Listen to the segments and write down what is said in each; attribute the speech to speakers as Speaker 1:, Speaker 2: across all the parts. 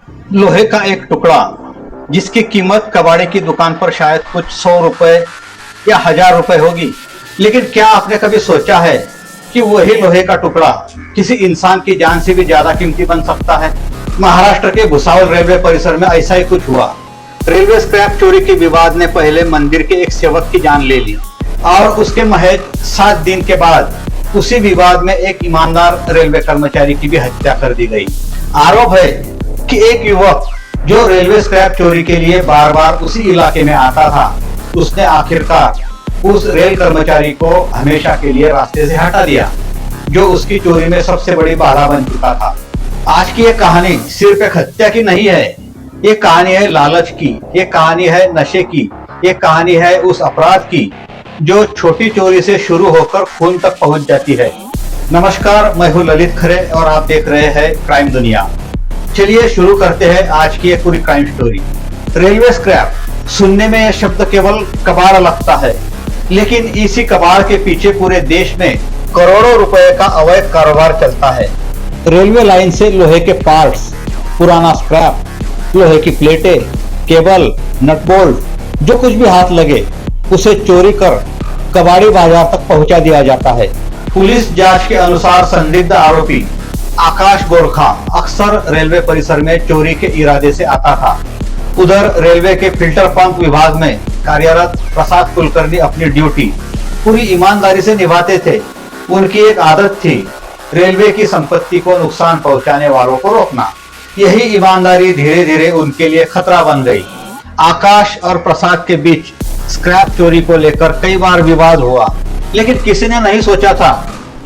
Speaker 1: लोहे का एक टुकड़ा जिसकी कीमत कबाड़े की दुकान पर शायद कुछ 100 रुपए या 1000 रुपए होगी। लेकिन क्या आपने कभी सोचा है कि वही लोहे का टुकड़ा किसी इंसान की जान से भी ज्यादा कीमती बन सकता है। महाराष्ट्र के भुसावल रेलवे परिसर में ऐसा ही कुछ हुआ। रेलवे स्क्रैप चोरी के विवाद ने पहले मंदिर के एक सेवक की जान ले ली और उसके महज 7 दिन के बाद उसी विवाद में एक ईमानदार रेलवे कर्मचारी की भी हत्या कर दी गई। आरोप है कि एक युवक जो रेलवे स्क्रैप चोरी के लिए बार बार उसी इलाके में आता था, उसने आखिरकार उस रेल कर्मचारी को हमेशा के लिए रास्ते से हटा दिया, जो उसकी चोरी में सबसे बड़ी बाधा बन चुका था। आज की ये कहानी सिर्फ एक हत्या की नहीं है, ये कहानी है लालच की, ये कहानी है नशे की, ये कहानी है उस अपराध की जो छोटी चोरी से शुरू होकर खून तक पहुंच जाती है। नमस्कार, मैं हूं ललित खरे और आप देख रहे हैं क्राइम दुनिया। चलिए शुरू करते हैं आज की एक पूरी क्राइम स्टोरी। रेलवे स्क्रैप सुनने में यह शब्द केवल कबाड़ लगता है, लेकिन इसी कबाड़ के पीछे पूरे देश में करोड़ों रुपए का अवैध कारोबार चलता है। रेलवे लाइन से लोहे के पार्ट्स, पुराना स्क्रैप, लोहे की प्लेटें, केबल, नट बोल्ट, जो कुछ भी हाथ लगे उसे चोरी कर कबाड़ी बाजार तक पहुंचा दिया जाता है। पुलिस जांच के अनुसार संदिग्ध आरोपी आकाश गोरखा अक्सर रेलवे परिसर में चोरी के इरादे से आता था। उधर रेलवे के फिल्टर पंप विभाग में कार्यरत प्रसाद कुलकर्णी अपनी ड्यूटी पूरी ईमानदारी से निभाते थे। उनकी एक आदत थी रेलवे की संपत्ति को नुकसान पहुंचाने वालों को रोकना। यही ईमानदारी धीरे धीरे उनके लिए खतरा बन गई। आकाश और प्रसाद के बीच स्क्रैप चोरी को लेकर कई बार विवाद हुआ, लेकिन किसी ने नहीं सोचा था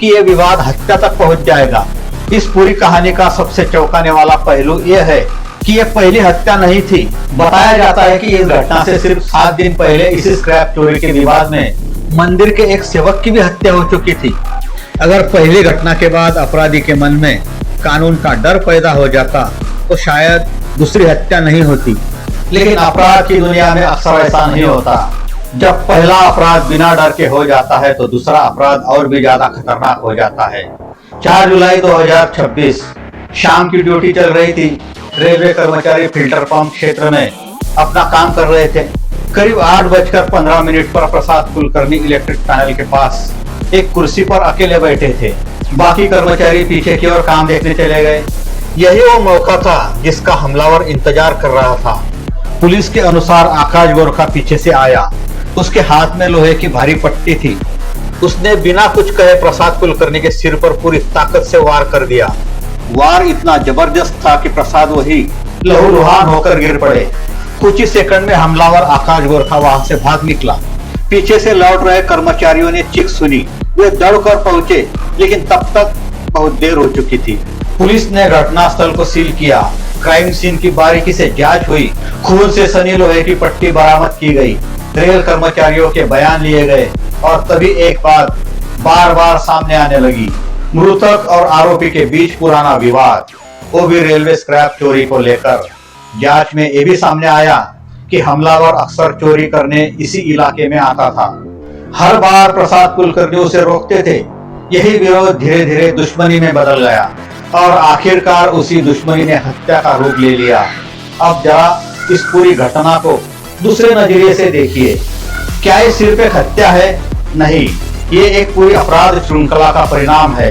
Speaker 1: कि यह विवाद हत्या तक पहुंच जाएगा। इस पूरी कहानी का सबसे चौंकाने वाला पहलू यह है कि यह पहली हत्या नहीं थी। बताया जाता है कि इस घटना से सिर्फ 7 दिन पहले इसी स्क्रैप चोरी के विवाद में मंदिर के एक सेवक की भी हत्या हो चुकी थी। अगर पहली घटना के बाद अपराधी के मन में कानून का डर पैदा हो जाता तो शायद दूसरी हत्या नहीं होती। लेकिन अपराध की दुनिया में अक्सर ऐसा नहीं होता। जब पहला अपराध बिना डर के हो जाता है तो दूसरा अपराध और भी ज्यादा खतरनाक हो जाता है। 4 जुलाई 2026 शाम की ड्यूटी चल रही थी। रेलवे कर्मचारी फिल्टर पंप क्षेत्र में अपना काम कर रहे थे। करीब 8:15 पर प्रसाद कुलकर्णी इलेक्ट्रिक पैनल के पास एक कुर्सी पर अकेले बैठे थे। बाकी कर्मचारी पीछे की ओर काम देखने चले गए। यही वो मौका था जिसका हमलावर इंतजार कर रहा था। पुलिस के अनुसार आकाश गोरखा पीछे से आया। उसके हाथ में लोहे की भारी पट्टी थी। उसने बिना कुछ कहे प्रसाद कुलकर्णी के सिर पर पूरी ताकत से वार कर दिया। वार इतना जबरदस्त था कि प्रसाद वही लहूलुहान होकर गिर पड़े। कुछ ही सेकंड में हमलावर आकाश गोरखा वहां से भाग निकला। पीछे से लौट रहे कर्मचारियों ने चीख सुनी। वे दौड़कर पहुंचे, लेकिन तब तक बहुत देर हो चुकी थी। पुलिस ने घटनास्थल को सील किया। क्राइम सीन की बारीकी से जांच हुई। खून से सनी लोहे की पट्टी बरामद की गई। रेल कर्मचारियों के बयान लिए गए और तभी एक बात बार बार सामने आने लगी। मृतक और आरोपी के बीच पुराना विवाद, वो भी रेलवे स्क्रैप चोरी को लेकर। जांच में ये भी सामने आया कि हमलावर अक्सर चोरी करने इसी इलाके में आता था। हर बार प्रसाद कुलकर्णी उसे रोकते थे। यही विरोध धीरे धीरे दुश्मनी में बदल गया और आखिरकार उसी दुश्मनी ने हत्या का रूप ले लिया। अब जरा इस पूरी घटना को दूसरे नजरिए से देखिए। क्या ये सिर्फ एक हत्या है? नहीं, ये एक पूरी अपराध श्रृंखला का परिणाम है।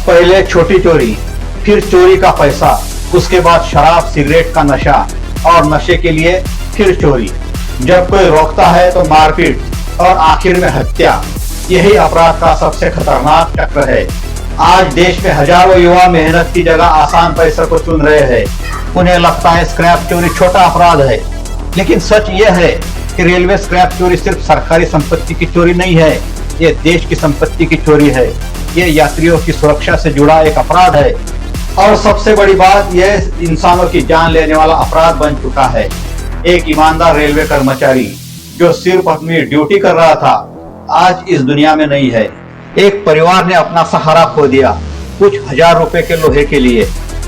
Speaker 1: पहले छोटी चोरी, फिर चोरी का पैसा, उसके बाद शराब सिगरेट का नशा और नशे के लिए फिर चोरी। जब कोई रोकता है तो मारपीट और आखिर में हत्या। यही अपराध का सबसे खतरनाक चक्र है। आज देश में हजारों युवा मेहनत की जगह आसान पैसे को चुन रहे हैं। उन्हें लगता है स्क्रैप चोरी छोटा अपराध है, लेकिन सच यह है कि रेलवे स्क्रैप चोरी सिर्फ सरकारी संपत्ति की चोरी नहीं है, ये देश की संपत्ति की चोरी है। ये यात्रियों की सुरक्षा से जुड़ा एक अपराध है और सबसे बड़ी बात, यह इंसानों की जान लेने वाला अपराध बन चुका है। एक ईमानदार रेलवे कर्मचारी जो सिर्फ अपनी ड्यूटी कर रहा था, आज इस दुनिया में नहीं है। एक परिवार ने अपना सहारा खो दिया कुछ 1000 रुपए के लोहे के लिए।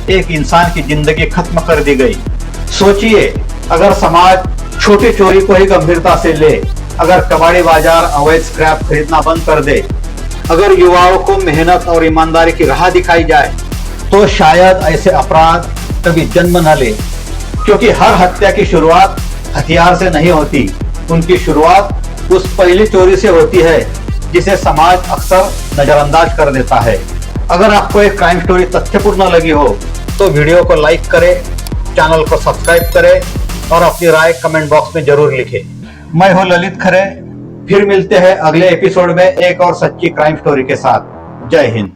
Speaker 1: एक इंसान की जिंदगी खत्म कर दी गई। सोचिए, अगर समाज छोटी चोरी को ही गंभीरता से ले, अगर कबाड़ी बाजार अवैध स्क्रैप खरीदना बंद कर दे, अगर युवाओं को मेहनत और ईमानदारी की राह दिखाई जाए, तो शायद ऐसे अपराध कभी जन्म न ले। क्योंकि हर हत्या की शुरुआत हथियार से नहीं होती, उनकी शुरुआत उस पहली चोरी से होती है जिसे समाज अक्सर नजरअंदाज कर देता है। अगर आपको एक क्राइम स्टोरी तथ्यपूर्ण लगी हो तो वीडियो को लाइक करें, चैनल को सब्सक्राइब करें और अपनी राय कमेंट बॉक्स में जरूर लिखें। मैं हूं ललित खरे, फिर मिलते हैं अगले एपिसोड में एक और सच्ची क्राइम स्टोरी के साथ। जय हिंद।